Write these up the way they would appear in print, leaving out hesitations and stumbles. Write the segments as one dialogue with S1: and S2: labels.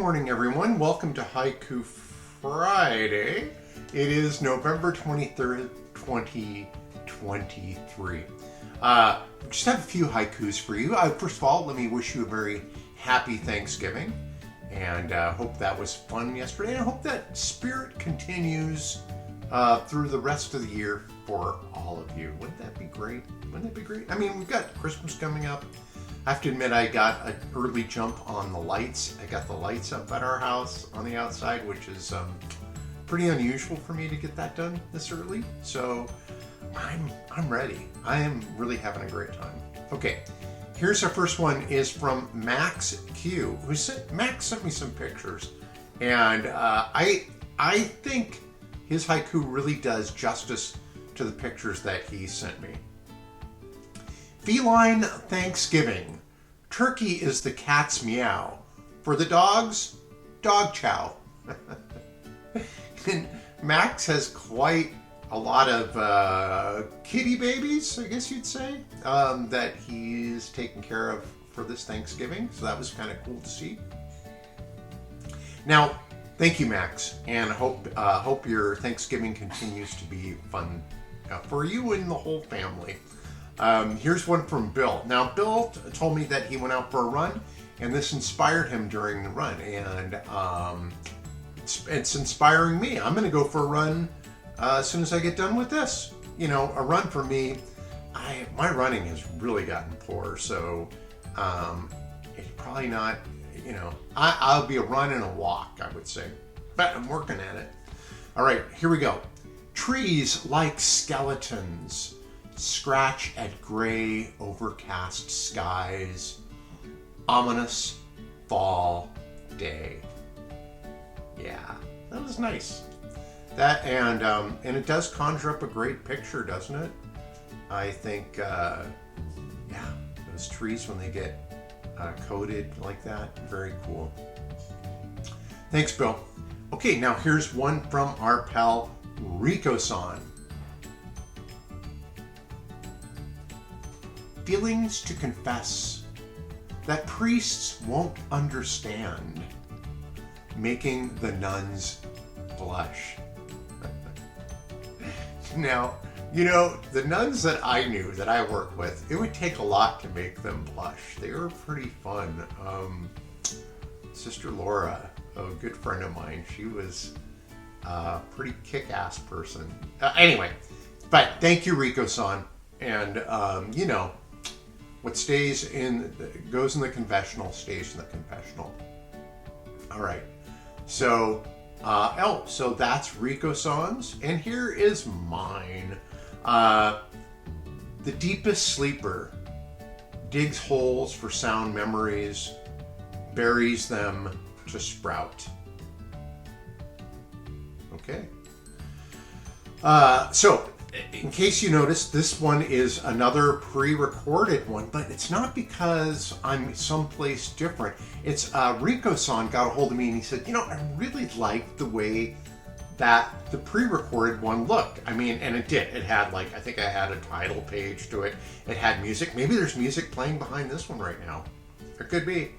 S1: morning, everyone. Welcome to Haiku Friday. It is November 23rd, 2023. Just have a few haikus for you. First of all, let me wish you a very happy Thanksgiving. And hope that was fun yesterday. And I hope that spirit continues through the rest of the year for all of you. Wouldn't that be great? Wouldn't that be great? I mean, we've got Christmas coming up. I have to admit, I got an early jump on the lights. I got the lights up at our house on the outside, which is pretty unusual for me to get that done this early. So I'm ready. I am really having a great time. Okay, here's our first one is from Max Q. Max sent me some pictures, and I think his haiku really does justice to the pictures that he sent me. Feline Thanksgiving. Turkey is the cat's meow. For the dogs, dog chow. And Max has quite a lot of kitty babies, I guess you'd say, that he's taken care of for this Thanksgiving. So that was kind of cool to see. Now, thank you, Max, and hope your Thanksgiving continues to be fun for you and the whole family. Here's one from Bill. Now, Bill told me that he went out for a run, and this inspired him during the run, and it's inspiring me. I'm going to go for a run as soon as I get done with this. You know, a run for me, my running has really gotten poor, so it's probably not, you know, I'll be a run and a walk, I would say, but I'm working at it. All right, here we go. Trees like skeletons scratch at gray, overcast skies. Ominous fall day. Yeah, that was nice. That and it does conjure up a great picture, doesn't it? I think, yeah, those trees when they get coated like that, very cool. Thanks, Bill. Okay, now here's one from our pal Rico-san. Feelings to confess that priests won't understand, making the nuns blush. Now, you know, the nuns that I knew, that I worked with, it would take a lot to make them blush. They were pretty fun. Sister Laura, a good friend of mine, she was a pretty kick-ass person. Anyway, but thank you, Rico-san. And, you know, what goes in the confessional stays in the confessional. All right. So, so that's Rico-san's, and here is mine. The deepest sleeper digs holes for sound memories, buries them to sprout. Okay. So, in case you noticed, this one is another pre-recorded one, but it's not because I'm someplace different. It's Rico-san got a hold of me and he said, you know, I really liked the way that the pre-recorded one looked. I mean, and it did. It had I think I had a title page to it. It had music. Maybe there's music playing behind this one right now. It could be.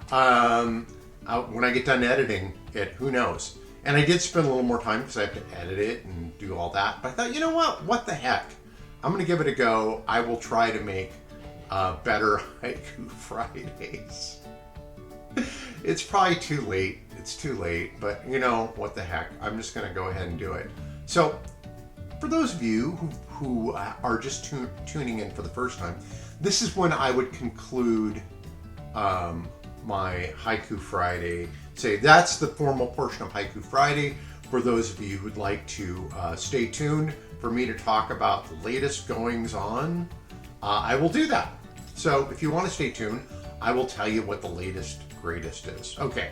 S1: When I get done editing it, who knows? And I did spend a little more time because I have to edit it and do all that. But I thought, you know what the heck? I'm going to give it a go. I will try to make better Haiku Fridays. It's probably too late. It's too late. But you know, what the heck? I'm just going to go ahead and do it. So for those of you who are just tuning in for the first time, this is when I would conclude my Haiku Friday. Say that's the formal portion of Haiku Friday. For those of you who'd like to stay tuned for me to talk about the latest goings on, I will do that. So if you want to stay tuned, I will tell you what the latest greatest is. Okay.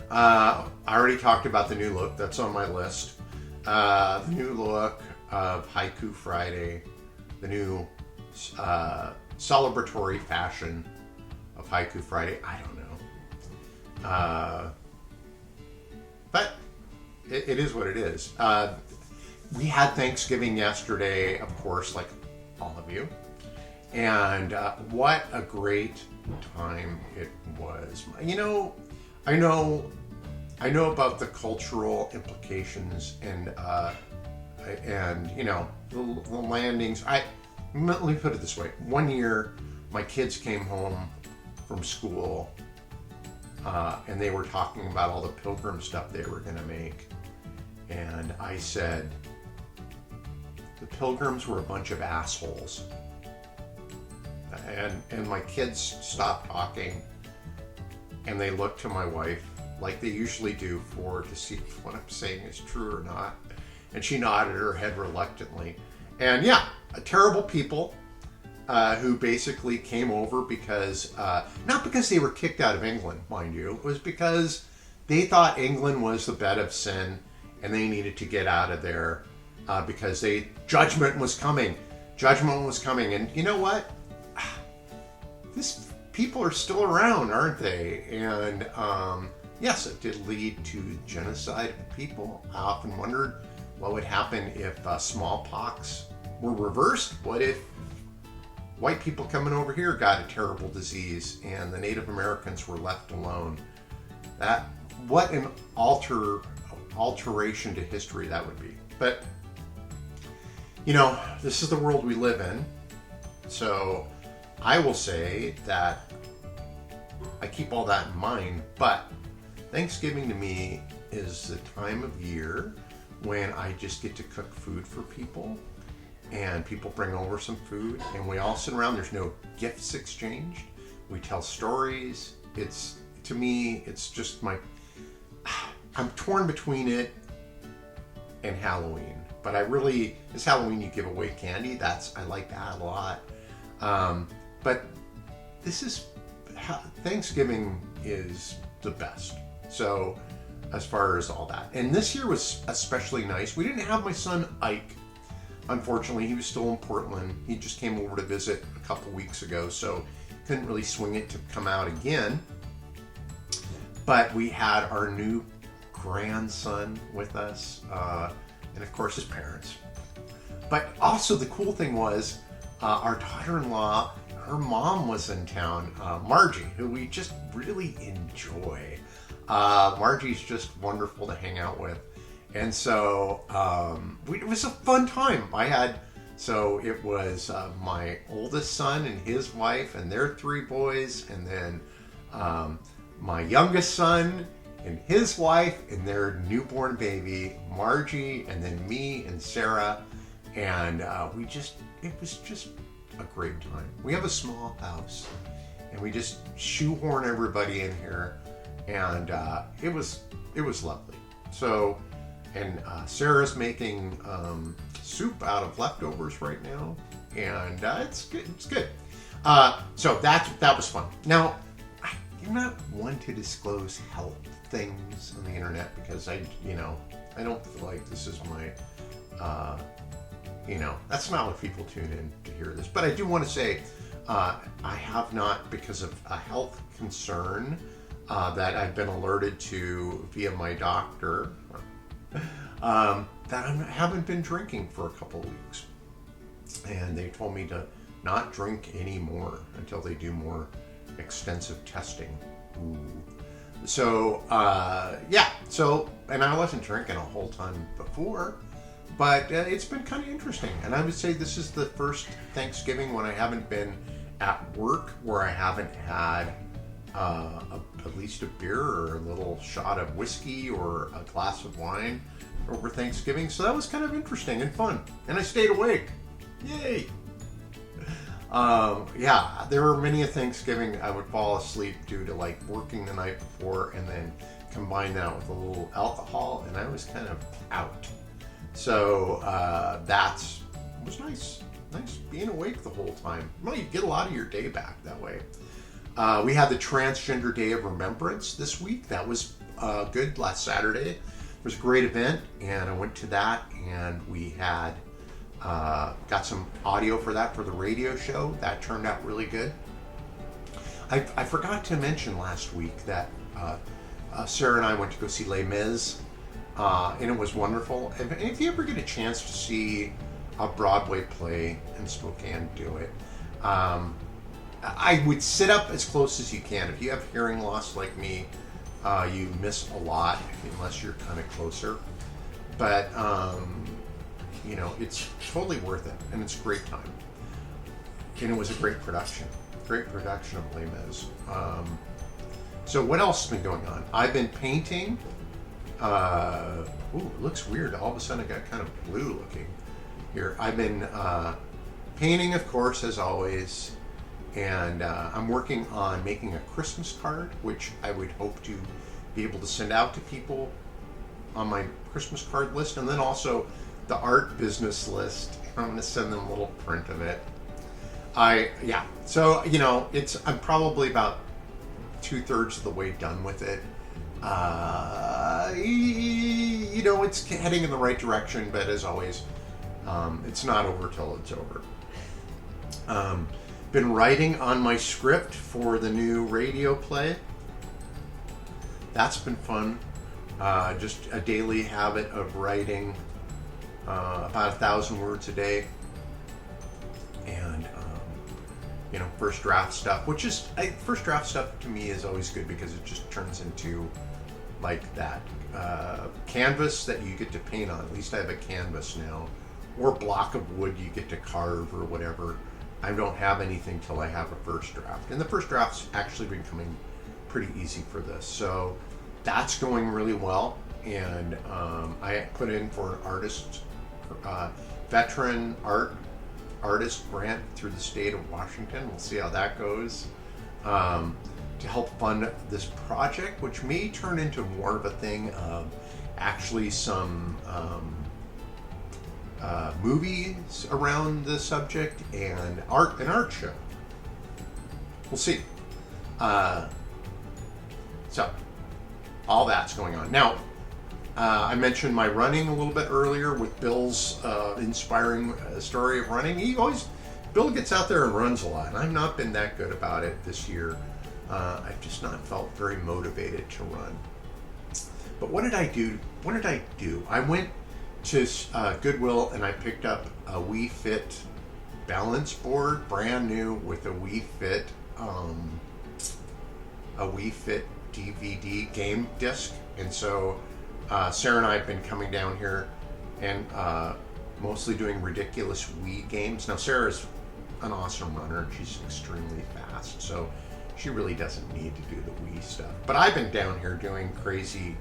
S1: I already talked about the new look. That's on my list. The new look of Haiku Friday. The new celebratory fashion of Haiku Friday. I don't know. But it is what it is. We had Thanksgiving yesterday, of course, like all of you. And what a great time it was. You know, I know, I know about the cultural implications and you know the landings. Let me put it this way: one year, my kids came home from school, and they were talking about all the pilgrim stuff they were going to make, and I said, the pilgrims were a bunch of assholes. And my kids stopped talking, and they looked to my wife like they usually do to see if what I'm saying is true or not. And she nodded her head reluctantly. And yeah, terrible people who basically came over because, not because they were kicked out of England, mind you, it was because they thought England was the bed of sin and they needed to get out of there because judgment was coming. Judgment was coming. And you know what? People are still around, aren't they? And yes, it did lead to genocide of people. I often wondered what would happen if smallpox were reversed. What if white people coming over here got a terrible disease and the Native Americans were left alone? What an alteration to history that would be. But you know, this is the world we live in. So I will say that I keep all that in mind, but Thanksgiving to me is the time of year when I just get to cook food for people, and people bring over some food and we all sit around. There's no gifts exchanged. We tell stories. To me, it's just I'm torn between it and Halloween, but it's Halloween, you give away candy. I like that a lot. But Thanksgiving is the best. So as far as all that. And this year was especially nice. We didn't have my son Ike. Unfortunately, he was still in Portland. He just came over to visit a couple weeks ago, so couldn't really swing it to come out again. But we had our new grandson with us, and of course his parents. But also the cool thing was, our daughter-in-law, her mom was in town, Margie, who we just really enjoy. Margie's just wonderful to hang out with. And so it was a fun time. It was my oldest son and his wife and their 3 boys, and then my youngest son and his wife and their newborn baby, Margie, and then me and Sarah. And it was just a great time. We have a small house, and we just shoehorn everybody in here, and it was lovely. So, and Sarah's making soup out of leftovers right now, and it's good. It's good. So that was fun. Now, I'm not one to disclose health things on the internet because I don't feel like this is my. That's not what people tune in to hear this. But I do want to say, I have not, because of a health concern that I've been alerted to via my doctor, that I haven't been drinking for a couple weeks. And they told me to not drink anymore until they do more extensive testing. Ooh. So, and I wasn't drinking a whole ton before. But it's been kind of interesting. And I would say this is the first Thanksgiving when I haven't been at work where I haven't had at least a beer or a little shot of whiskey or a glass of wine over Thanksgiving. So that was kind of interesting and fun. And I stayed awake. Yay! There were many a Thanksgiving I would fall asleep due to working the night before and then combine that with a little alcohol, and I was kind of out. So that was nice. Nice being awake the whole time. Well, you get a lot of your day back that way. We had the Transgender Day of Remembrance this week. That was good last Saturday. It was a great event, and I went to that, and we had got some audio for that for the radio show. That turned out really good. I forgot to mention last week that Sarah and I went to go see Les Mis. And it was wonderful. And if you ever get a chance to see a Broadway play in Spokane, do it. I would sit up as close as you can. If you have hearing loss like me, you miss a lot unless you're kind of closer. But, it's totally worth it, and it's a great time. And it was a great production. Great production of Les Mis. So what else has been going on? I've been painting. It looks weird. All of a sudden it got kind of blue looking here. I've been painting, of course, as always. And I'm working on making a Christmas card, which I would hope to be able to send out to people on my Christmas card list. And then also the art business list. I'm going to send them a little print of it. So, I'm probably about 2/3 of the way done with it. It's heading in the right direction, but as always, it's not over till it's over. Been writing on my script for the new radio play. That's been fun. Just a daily habit of writing about 1,000 words a day. And first draft stuff, first draft stuff to me is always good because it just turns into like that canvas that you get to paint on. At least I have a canvas now, or block of wood you get to carve or whatever. I don't have anything till I have a first draft, and the first draft's actually been coming pretty easy for this, so that's going really well. And I put in for an artist, veteran artist grant through the state of Washington. We'll see how that goes, to help fund this project, which may turn into more of a thing of actually some movies around the subject and an art show. We'll see. So all that's going on now. I mentioned my running a little bit earlier with Bill's inspiring story of running. Bill gets out there and runs a lot, and I've not been that good about it this year. I've just not felt very motivated to run. But what did I do? I went to Goodwill and I picked up a Wii Fit balance board, brand new, with a Wii Fit DVD game disc. And so Sarah and I have been coming down here and mostly doing ridiculous Wii games. Now Sarah's an awesome runner and she's extremely fast, so she really doesn't need to do the Wii stuff. But I've been down here doing crazy,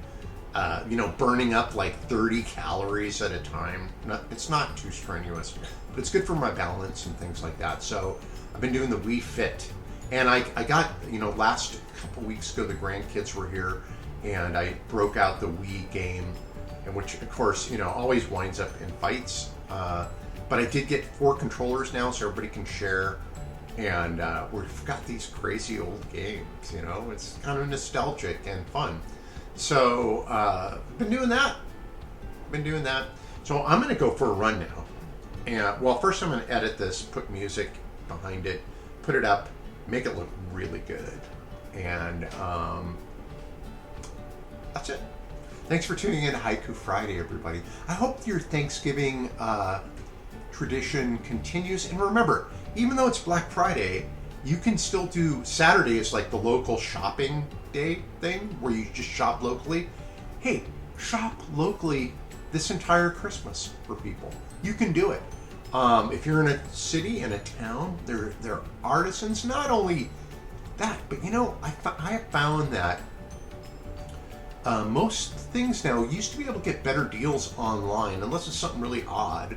S1: burning up like 30 calories at a time. It's not too strenuous, but it's good for my balance and things like that. So I've been doing the Wii Fit. And I got, last couple weeks ago, the grandkids were here, and I broke out the Wii game, and which, of course, always winds up in fights. But I did get 4 controllers now, so everybody can share. And we've got these crazy old games, It's kind of nostalgic and fun. So, been doing that. So I'm going to go for a run now. And, well, first I'm going to edit this, put music behind it, put it up, make it look really good. And that's it. Thanks for tuning in to Haiku Friday, everybody. I hope your Thanksgiving tradition continues. And remember, even though it's Black Friday, you can still do Saturday is like the local shopping day thing where you just shop locally. Hey, shop locally this entire Christmas for people. You can do it. If you're in a city, in a town, there are artisans. Not only that, but I have found that most things now used to be able to get better deals online, unless it's something really odd.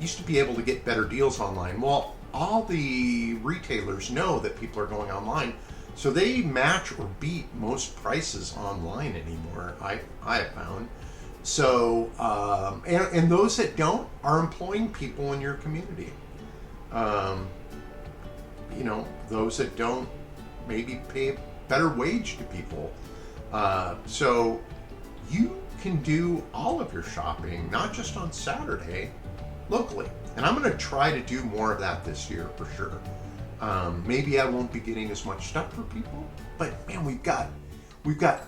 S1: Used to be able to get better deals online. Well, all the retailers know that people are going online, so they match or beat most prices online anymore, I have found. So, and those that don't are employing people in your community. Those that don't maybe pay a better wage to people. So you can do all of your shopping, not just on Saturday, locally. And I'm going to try to do more of that this year for sure. Maybe I won't be getting as much stuff for people, but man, we've got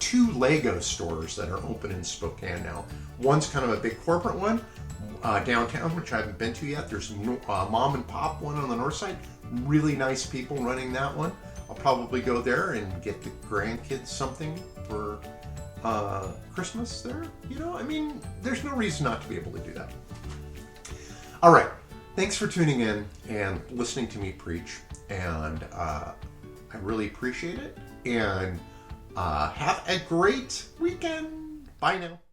S1: 2 Lego stores that are open in Spokane now. One's kind of a big corporate one, downtown, which I haven't been to yet. There's a mom and pop one on the north side. Really nice people running that one. I'll probably go there and get the grandkids something for Christmas there. You know, I mean, there's no reason not to be able to do that. All right. Thanks for tuning in and listening to me preach. And I really appreciate it. And have a great weekend. Bye now.